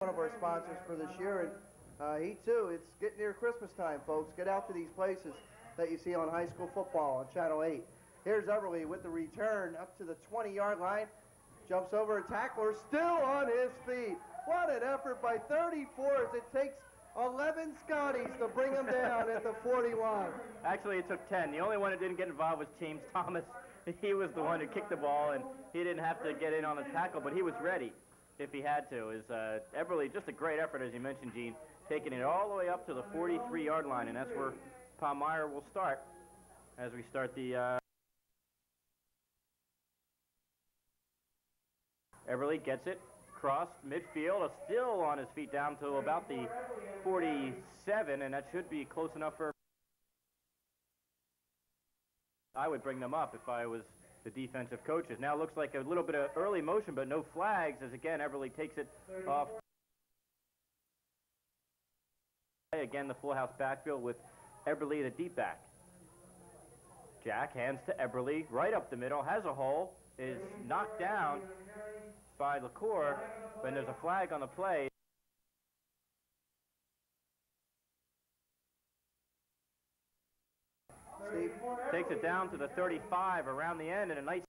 One of our sponsors for this year, and he too, it's getting near Christmas time, folks. Get out to these places that you see on high school football on Channel 8. Here's Everly with the return up to the 20-yard line. Jumps over a tackler, still on his feet. What an effort by 34 as it takes 11 Scotties to bring him down at the 41. Actually, it took 10. The only one that didn't get involved was James Thomas. He was the one who kicked the ball, and he didn't have to get in on the tackle, but he was ready if he had to. Everly, just a great effort, as you mentioned, Gene, taking it all the way up to the 43-yard line, and that's where Palmyra will start as we start the... Everly gets it, crossed midfield, still on his feet down to about the 47, and that should be close enough for... I would bring them up if I was the defensive coaches. Now it looks like a little bit of early motion, but no flags, as again, Everly takes it off. Again, the full house backfield with Everly the deep back. Jack hands to Everly, right up the middle, has a hole, is knocked down by LaCour, when there's a flag on the play. Steve takes it down to the 35 around the end, and a nice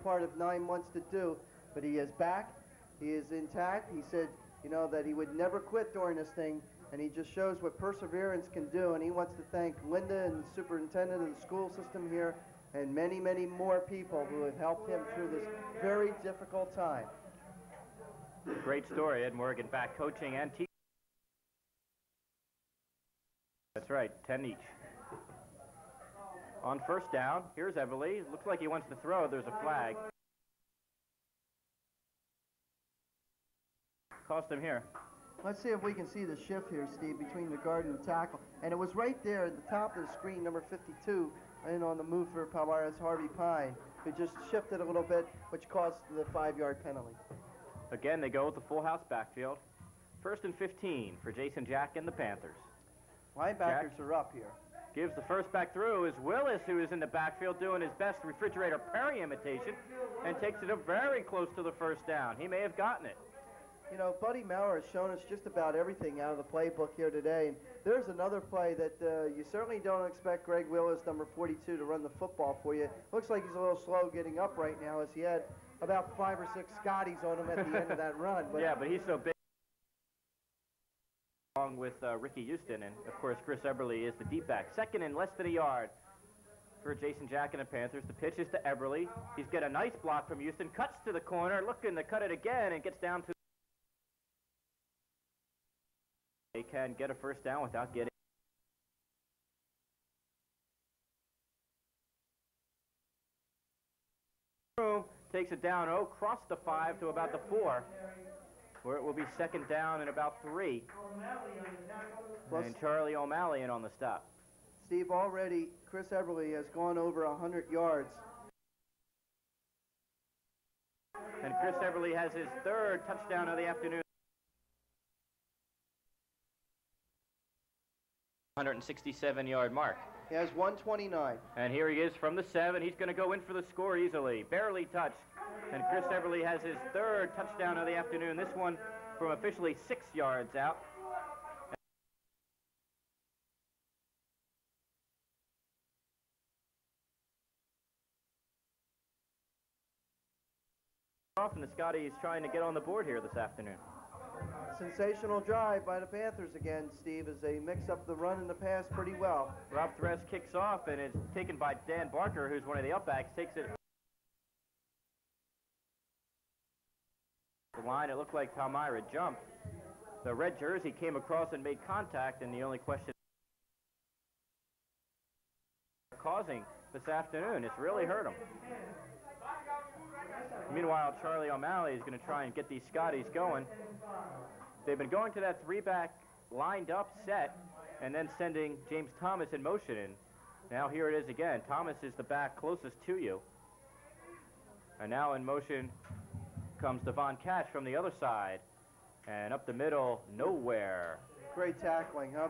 part of 9 months to do, but he is back, he is intact. He said, you know, that he would never quit during this thing, and he just shows what perseverance can do, and he wants to thank Linda and the superintendent of the school system here and many, many more people who have helped him through this very difficult time. Great story. Ed Morgan back coaching and teaching. That's right, 10 each. On first down, here's Everly. Looks like he wants to throw. There's a flag. Cost him here. Let's see if we can see the shift here, Steve, between the guard and the tackle. And it was right there at the top of the screen, number 52, and on the move for Palmyra's Harvey Pine, who just shifted a little bit, which caused the 5-yard penalty. Again, they go with the full house backfield. First and 15 for Jason Jack and the Panthers. Linebackers are up here. Gives the first back through is Willis, who is in the backfield doing his best Refrigerator Perry imitation, and takes it up very close to the first down. He may have gotten it. You know, Buddy Maurer has shown us just about everything out of the playbook here today. And there's another play that you certainly don't expect Greg Willis, number 42, to run the football for you. Looks like he's a little slow getting up right now, as he had about 5 or 6 Scotties on him at the end of that run. But yeah, but he's so big. Along with Ricky Houston, and of course Chris Everly is the deep back. Second and less than a yard for Jason Jack and the Panthers. The pitch is to Everly. He's got a nice block from Houston, cuts to the corner, looking to cut it again, and gets down to... They can get a first down without getting... Takes it down, across the 5 to about the 4, where it will be second down and about 3. And Charlie O'Malley in on the stop. Steve, already Chris Everly has gone over 100 yards. And Chris Everly has his 3rd touchdown of the afternoon. 167-yard mark. He has 129. And here he is from the 7. He's going to go in for the score easily. Barely touched. And Chris Everly has his 3rd touchdown of the afternoon. This one from officially 6 yards out. And the Scotties trying to get on the board here this afternoon. Sensational drive by the Panthers again, Steve, as they mix up the run and the pass pretty well. Rob Thress kicks off, and it's taken by Dan Barker, who's one of the upbacks, takes it. The line, it looked like Palmyra jumped. The red jersey came across and made contact, and the only question causing this afternoon, it's really hurt him. Meanwhile, Charlie O'Malley is going to try and get these Scotties going. They've been going to that 3-back lined up set and then sending James Thomas in motion in. Now here it is again. Thomas is the back closest to you. And now in motion comes Devon Cash from the other side. And up the middle, nowhere. Great tackling, huh,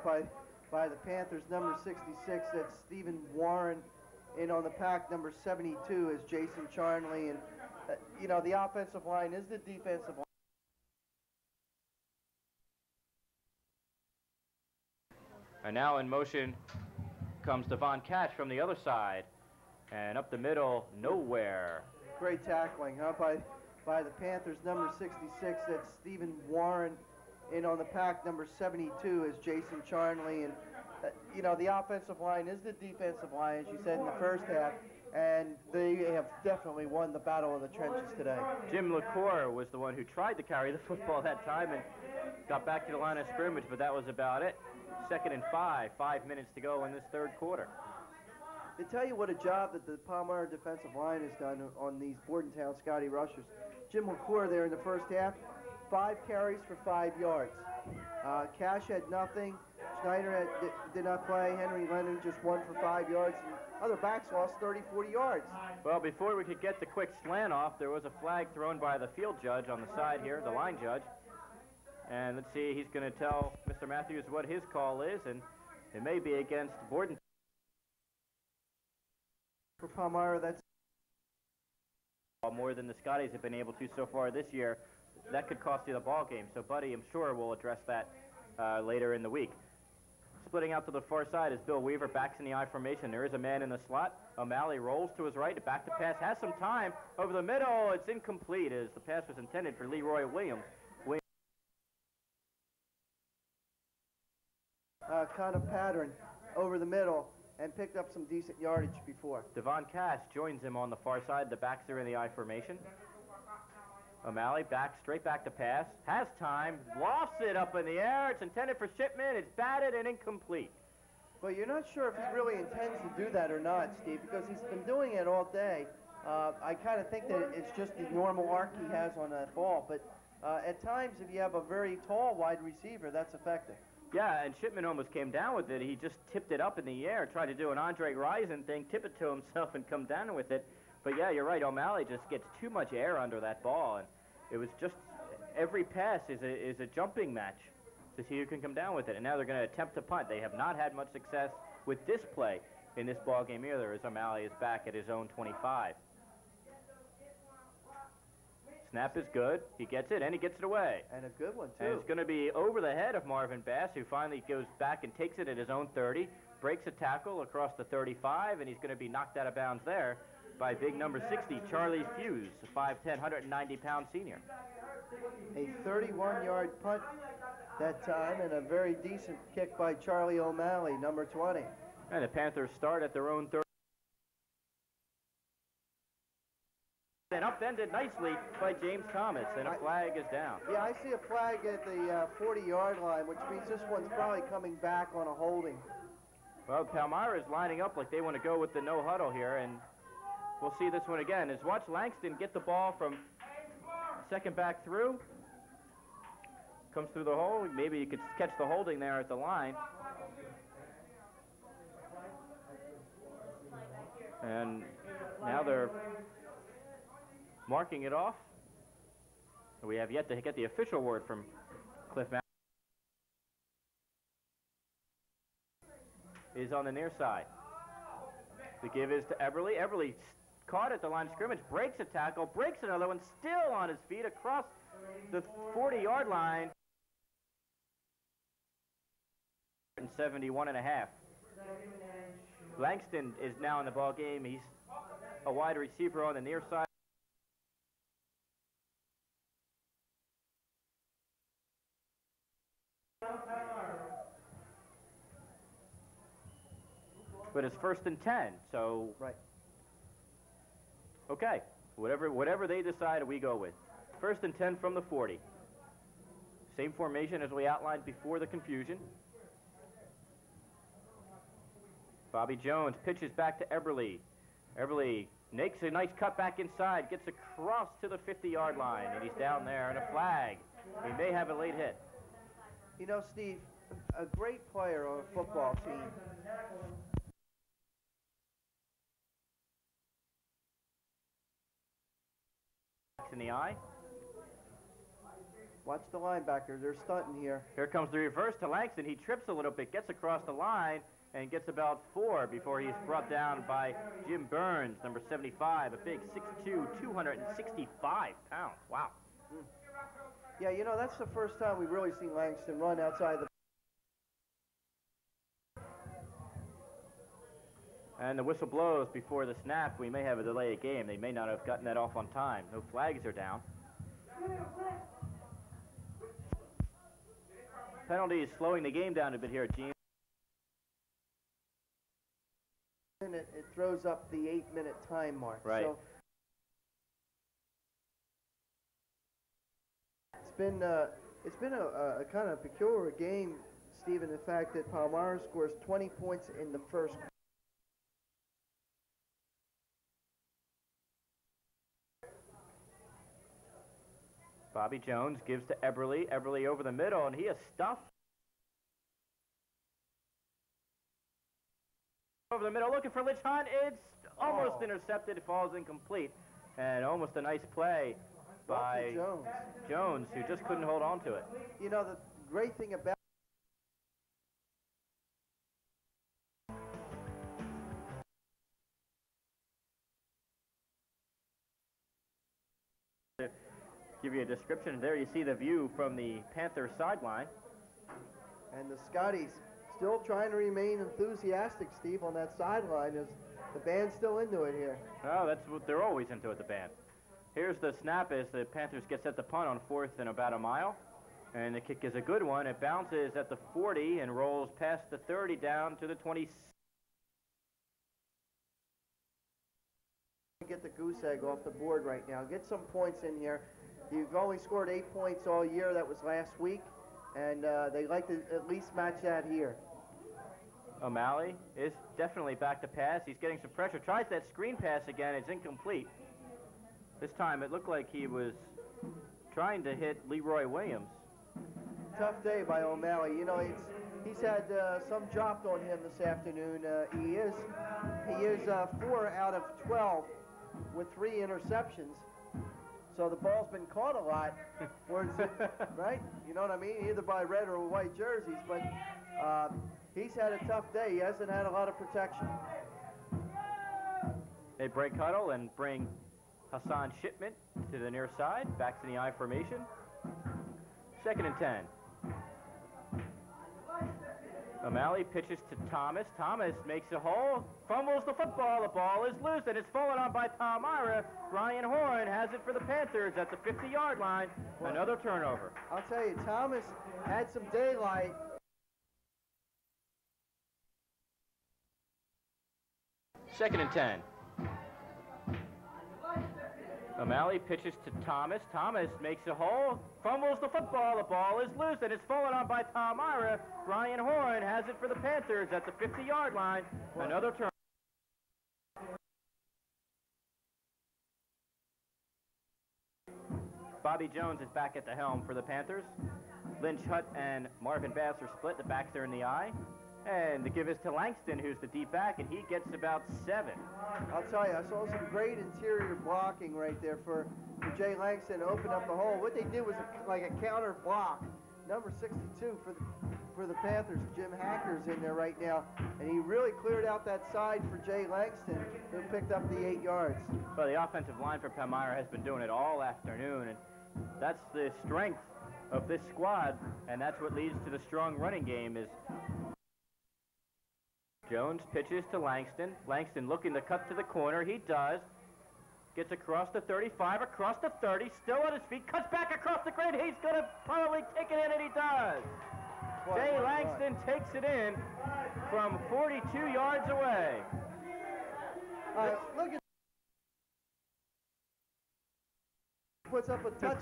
by the Panthers, number 66. That's Stephen Warren in on the pack, number 72, is Jason Charnley. And, the offensive line is the defensive line. And now in motion comes Devon Cash from the other side. And up the middle, nowhere. Great tackling, huh, by the Panthers. Number 66, that's Stephen Warren. In on the pack, number 72, is Jason Charnley. And, the offensive line is the defensive line, as you said, in the first half. And they have definitely won the battle of the trenches today. Jim LaCour was the one who tried to carry the football that time and got back to the line of scrimmage, but that was about it. 2nd and 5, 5 minutes to go in this third quarter. To tell you what a job that the Palmyra defensive line has done on these Bordentown Scotty rushers. Jim LaCour there in the first half, 5 carries for 5 yards. Cash had nothing. Schneider did not play. Henry Lennon just 1 for 5 yards. And other backs lost 30, 40 yards. Well, before we could get the quick slant off, there was a flag thrown by the field judge on the side here, the line judge. And let's see, he's going to tell Mr. Matthews what his call is, and it may be against Bordentown. For Palmyra, that's more than the Scotties have been able to so far this year. That could cost you the ball game. So, Buddy, I'm sure we'll address that later in the week. Splitting out to the far side is Bill Weaver, backs in the I formation. There is a man in the slot. O'Malley rolls to his right. Back to pass. Has some time. Over the middle. It's incomplete as the pass was intended for Leroy Williams. Kind of pattern over the middle and picked up some decent yardage before. Devon Cash joins him on the far side. The backs are in the I formation. O'Malley straight back to pass. Has time. Lofts it up in the air. It's intended for Shipman. It's batted and incomplete. Well, you're not sure if he really intends to do that or not, Steve, because he's been doing it all day. I kind of think that it's just the normal arc he has on that ball. But at times, if you have a very tall wide receiver, that's effective. Yeah, and Shipman almost came down with it. He just tipped it up in the air, tried to do an Andre Rison thing, tip it to himself and come down with it. But yeah, you're right, O'Malley just gets too much air under that ball, and it was just, every pass is a jumping match to see who can come down with it. And now they're going to attempt to punt. They have not had much success with this play in this ball game either, as O'Malley is back at his own 25. Snap is good. He gets it, and he gets it away. And a good one, too. And it's going to be over the head of Marvin Bass, who finally goes back and takes it at his own 30, breaks a tackle across the 35, and he's going to be knocked out of bounds there by big number 60, Charlie Fuse, a 5'10", 190-pound senior. A 31-yard punt that time, and a very decent kick by Charlie O'Malley, number 20. And the Panthers start at their own 30. And upended nicely by James Thomas, and a flag is down. Yeah, I see a flag at the 40-yard line, which means this one's probably coming back on a holding. Well, Palmyra is lining up like they want to go with the no huddle here, and we'll see this one again. As watch Langston get the ball from second back through. Comes through the hole. Maybe you could catch the holding there at the line. And now they're marking it off. We have yet to get the official word from Cliff Mountain. Is on the near side. The give is to Eberly. Eberly caught at the line of scrimmage, breaks a tackle, breaks another one, still on his feet across the 40-yard line. 71.5. Langston is now in the ball game. He's a wide receiver on the near side. But it's 1st and 10, so right. Okay, whatever they decide, we go with. 1st and 10 from the 40. Same formation as we outlined before the confusion. Bobby Jones pitches back to Eberly. Eberly makes a nice cut back inside, gets across to the 50-yard line, and he's down there, and a flag. He may have a late hit. You know, Steve, a great player on a football team. In the eye. Watch the linebacker. They're stunting here. Here comes the reverse to Langston. He trips a little bit, gets across the line, and gets about 4 before he's brought down by Jim Burns, number 75, a big 6'2", 265 pounds. Wow. Yeah, you know, that's the first time we've really seen Langston run outside the... And the whistle blows before the snap. We may have a delay of game. They may not have gotten that off on time. No flags are down. Penalty is slowing the game down a bit here, Gene. And it throws up the 8-minute time mark. Right. So it's been a kind of peculiar game, Stephen. The fact that Palmyra scores 20 points in the first. Bobby Jones gives to Eberly. Eberly over the middle, and he is stuffed. Over the middle, looking for Lich Hunt. It's almost intercepted. It falls incomplete. And almost a nice play by Jones, who just couldn't hold on to it. You know, the great thing about give you a description. There you see the view from the Panther sideline. And the Scotties still trying to remain enthusiastic, Steve, on that sideline as the band's still into it here. Oh, that's what they're always into at the band. Here's the snap as the Panthers get set to punt on 4th and about a mile. And the kick is a good one. It bounces at the 40 and rolls past the 30 down to the 26. Get the goose egg off the board right now. Get some points in here. You've only scored 8 points all year. That was last week. And they like to at least match that here. O'Malley is definitely back to pass. He's getting some pressure. Tries that screen pass again. It's incomplete. This time it looked like he was trying to hit Leroy Williams. Tough day by O'Malley. You know, he's had some dropped on him this afternoon. He is 4 out of 12 with 3 interceptions. So the ball's been caught a lot, right? You know what I mean? Either by red or white jerseys, but he's had a tough day. He hasn't had a lot of protection. They break huddle and bring Hassan Shipman to the near side, back to the I formation. 2nd and 10. O'Malley pitches to Thomas. Thomas makes a hole, fumbles the football. The ball is loose, and it's fallen on by Palmyra. Brian Horn has it for the Panthers at the 50-yard line. Well, another turnover. I'll tell you, Thomas had some daylight. Second and 10. O'Malley pitches to Thomas. Thomas makes a hole, fumbles the football. The ball is loose, and it's fallen on by Palmyra. Brian Horn has it for the Panthers at the 50-yard line. Another turn. Bobby Jones is back at the helm for the Panthers. Lynch Hutt and Marvin Bass are split. The backs are in the eye. And the give is to Langston, who's the deep back, and he gets about 7. I'll tell you, I saw some great interior blocking right there for Jay Langston to open up the hole. What they did was like a counter block. Number 62 for the Panthers, Jim Hacker's in there right now, and he really cleared out that side for Jay Langston, who picked up the 8 yards. Well, the offensive line for Palmyra has been doing it all afternoon, and that's the strength of this squad, and that's what leads to the strong running game. Is Jones pitches to Langston. Langston looking to cut to the corner. He does. Gets across the 35, across the 30, still on his feet, cuts back across the grid. He's going to probably take it in, and he does. Jay Langston takes it in from 42 yards away. All right, look at... Puts up a touch.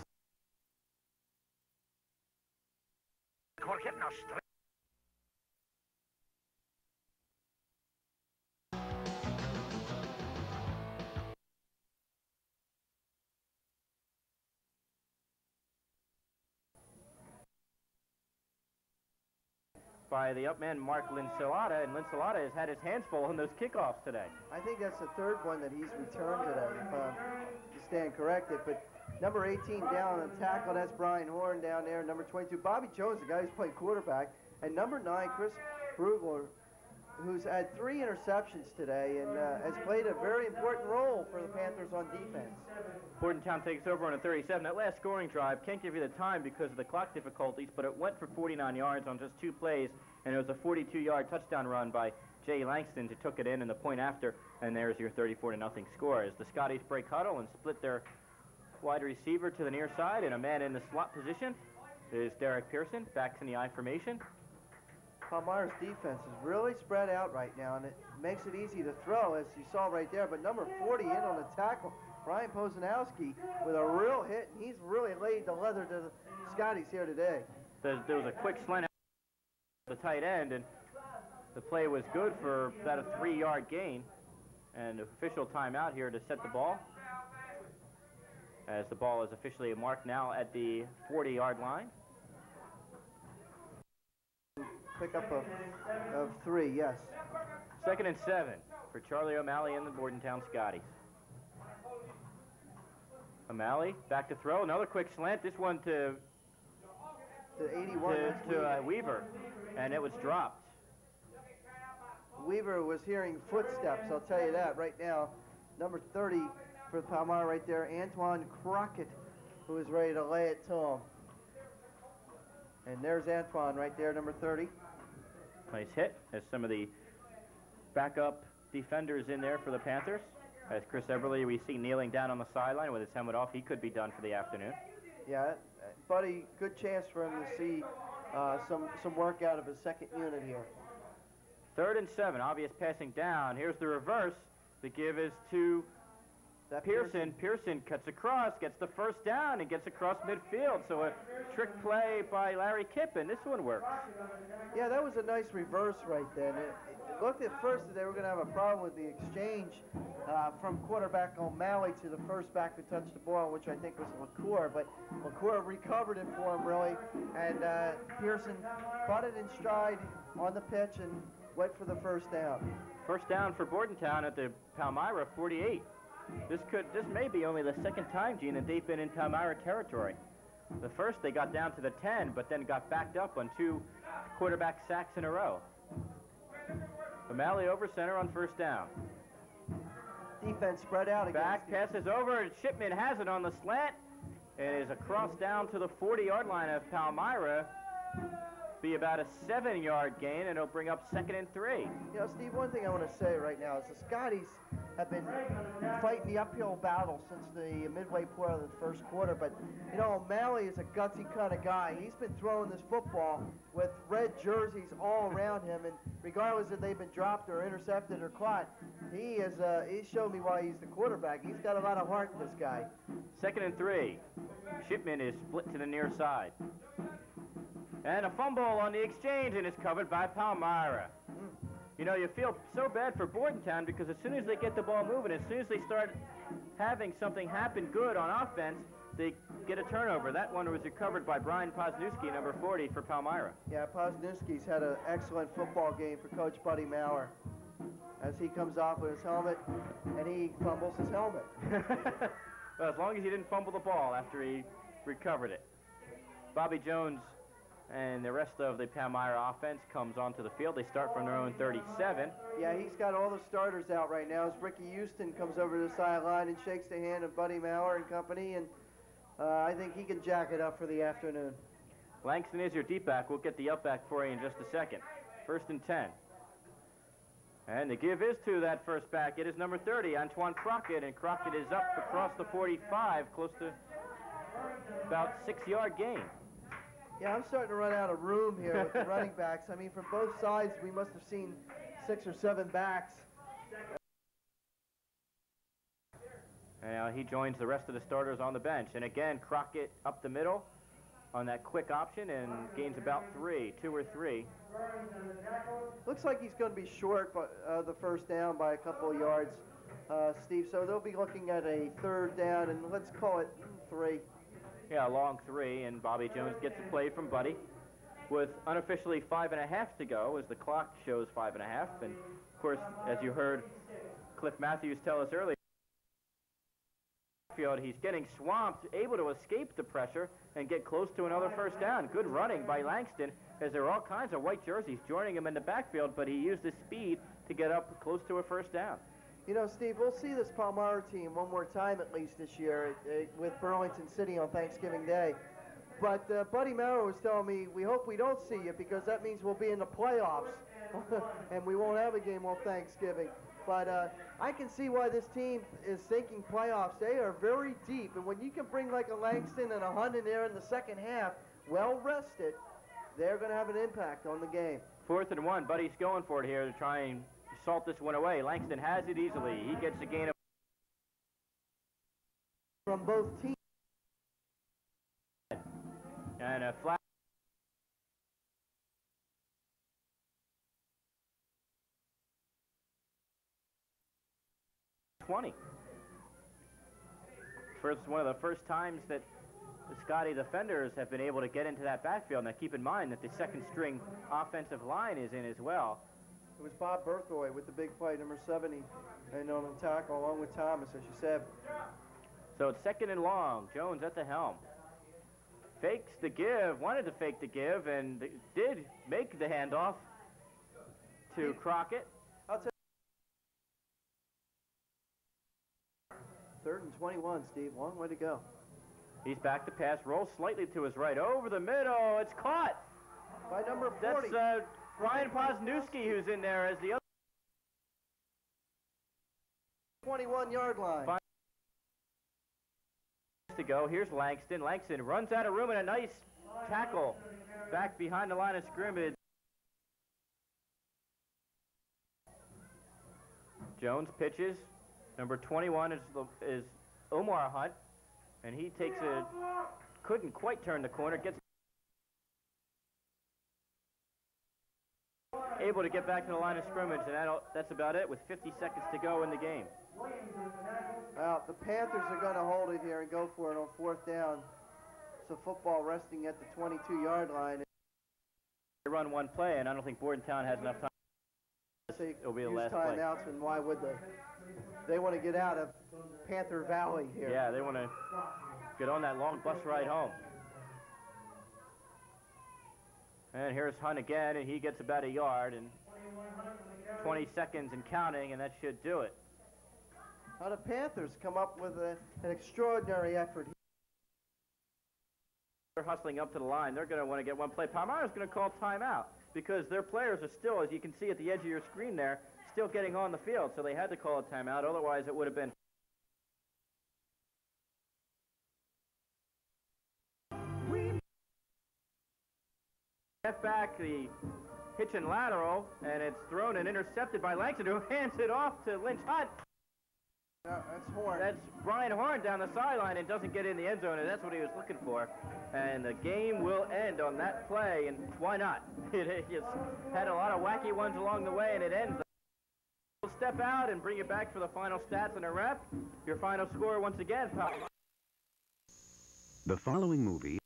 By the up man, Mark Linsalata, and Linsalata has had his hands full on those kickoffs today. I think that's the 3rd one that he's returned today, to stand corrected. But number 18 down on the tackle, that's Brian Horn down there. Number 22, Bobby Jones, the guy who's playing quarterback. And number 9, Chris Brugler, who's had 3 interceptions today and has played a very important role for the Panthers on defense. Bordentown takes over on a 37. That last scoring drive, can't give you the time because of the clock difficulties, but it went for 49 yards on just 2 plays, and it was a 42-yard touchdown run by Jay Langston, who took it in the point after, and there's your 34-0 score. As the Scotties break huddle and split their wide receiver to the near side, and a man in the slot position is Derek Pearson, backs in the I formation. Palmyra's defense is really spread out right now, and it makes it easy to throw, as you saw right there. But number 40 in on the tackle, Brian Poznowski, with a real hit, and he's really laid the leather to the Scotties here today. There was a quick slant out to the tight end, and the play was good for about a 3-yard gain. And official timeout here to set the ball, as the ball is officially marked now at the 40-yard line. Pickup of 3, yes. 2nd and 7 for Charlie O'Malley and the Bordentown Scotties. O'Malley back to throw, another quick slant. This one to 81 to Weaver, and it was dropped. Weaver was hearing footsteps, I'll tell you that right now. Number 30 for Palmyra right there, Antoine Crockett, who is ready to lay it to him. And there's Antoine right there, number 30. Nice hit, as some of the backup defenders in there for the Panthers. As Chris Eberly, we see kneeling down on the sideline with his helmet off. He could be done for the afternoon. Yeah, Buddy, good chance for him to see some work out of his second unit here. 3rd and 7, obvious passing down. Here's the reverse. The give is to Pearson. Pearson cuts across, gets the first down, and gets across midfield. So a trick play by Larry Kippen. This one works. Yeah, that was a nice reverse right then. It looked at first that they were going to have a problem with the exchange from quarterback O'Malley to the first back to touch the ball, which I think was LaCour. But LaCour recovered it for him, really. And Pearson caught it in stride on the pitch and went for the first down. First down for Bordentown at the Palmyra 48. This may be only the second time, Gene, that they've been in Palmyra territory. The first, they got down to the 10, but then got backed up on 2 quarterback sacks in a row. O'Malley over center on first down. Defense spread out again. Back, passes over, and Shipman has it on the slant. It is across down to the 40-yard line of Palmyra. Be about a 7-yard gain, and it'll bring up 2nd and 3. You know, Steve, one thing I want to say right now is the Scotties have been fighting the uphill battle since the midway part of the first quarter. But, you know, O'Malley is a gutsy kind of guy. He's been throwing this football with red jerseys all around him, and regardless if they've been dropped or intercepted or caught, he showed me why he's the quarterback. He's got a lot of heart, this guy. 2nd and 3. Shipman is split to the near side. And a fumble on the exchange, and it's covered by Palmyra. You know, you feel so bad for Bordentown because as soon as they get the ball moving, as soon as they start having something happen good on offense, they get a turnover. That one was recovered by Brian Poznowski, number 40 for Palmyra. Yeah, Poznowski's had an excellent football game for Coach Buddy Maurer, as he comes off with his helmet and he fumbles his helmet. Well, as long as he didn't fumble the ball after he recovered it. Bobby Jones and the rest of the Palmyra offense comes onto the field. They start from their own 37. Yeah, he's got all the starters out right now as Ricky Houston comes over to the sideline and shakes the hand of Buddy Maurer and company, and I think he can jack it up for the afternoon. Langston is your deep back. We'll get the up back for you in just a second. 1st and 10. And the give is to that first back. It is number 30, Antoine Crockett, and Crockett is up across the 45, close to about 6-yard gain. Yeah, I'm starting to run out of room here with the running backs. I mean, from both sides, we must have seen 6 or 7 backs. And now he joins the rest of the starters on the bench. And again, Crockett up the middle on that quick option and gains about 2 or 3. Looks like he's going to be short the first down by a couple of yards, Steve. So they'll be looking at a 3rd down, and let's call it 3. Yeah, a long 3, and Bobby Jones gets a play from Buddy with unofficially 5.5 to go, as the clock shows 5.5. And, of course, as you heard Cliff Matthews tell us earlier, backfield. He's getting swamped, able to escape the pressure and get close to another first down. Good running by Langston, as there are all kinds of white jerseys joining him in the backfield, but he used his speed to get up close to a first down. You know, Steve, we'll see this Palmyra team one more time at least this year with Burlington City on Thanksgiving Day. But Buddy Merrow was telling me, we hope we don't see you because that means we'll be in the playoffs and we won't have a game on Thanksgiving. But I can see why this team is thinking playoffs. They are very deep, and when you can bring like a Langston and a Hunt in there in the second half, well rested, they're going to have an impact on the game. 4th and 1, Buddy's going for it here to try and salt this one away. Langston has it easily. He gets a gain of from both teams. And a flat. One of the first times that the Scotty defenders have been able to get into that backfield. Now keep in mind that the second string offensive line is in as well. It was Bob Berthoy with the big play, number 70, and on the tackle along with Thomas, as you said. So it's 2nd and long. Jones at the helm. Fakes the give, wanted to fake the give, and did make the handoff to Crockett. I'll tell you. 3rd and 21, Steve. Long way to go. He's back to pass, rolls slightly to his right, over the middle. It's caught by number 40. That's Ryan Posnewski who's in there as the other 21-yard line. 5 to go. Here's Langston. Langston runs out of room and a nice tackle back behind the line of scrimmage. Jones pitches. Number 21 is Omar Hunt, and he takes couldn't quite turn the corner, gets able to get back to the line of scrimmage, and that's about it with 50 seconds to go in the game. Well, the Panthers are going to hold it here and go for it on 4th down. So football resting at the 22-yard line. They run one play, and I don't think Bordentown has enough time. It'll be the last play. Timeouts, and why would they? They want to get out of Panther Valley here. Yeah, they want to get on that long bus ride home. And here's Hunt again, and he gets about a yard, and 20 seconds and counting, and that should do it. Now the Panthers come up with an extraordinary effort. They're hustling up to the line. They're going to want to get one play. Palmyra's going to call timeout because their players are still, as you can see at the edge of your screen there, still getting on the field, so they had to call a timeout. Otherwise, it would have been. Step back the hitch and lateral, and it's thrown and intercepted by Langston, who hands it off to Lynch Hunt. That's Horn. That's Brian Horn down the sideline and doesn't get in the end zone, and that's what he was looking for. And the game will end on that play, and why not? It just had a lot of wacky ones along the way, and it ends. We'll step out and bring you back for the final stats and a wrap. Your final score once again, pal. The following movie.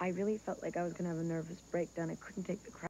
I really felt like I was going to have a nervous breakdown. I couldn't take the crowd.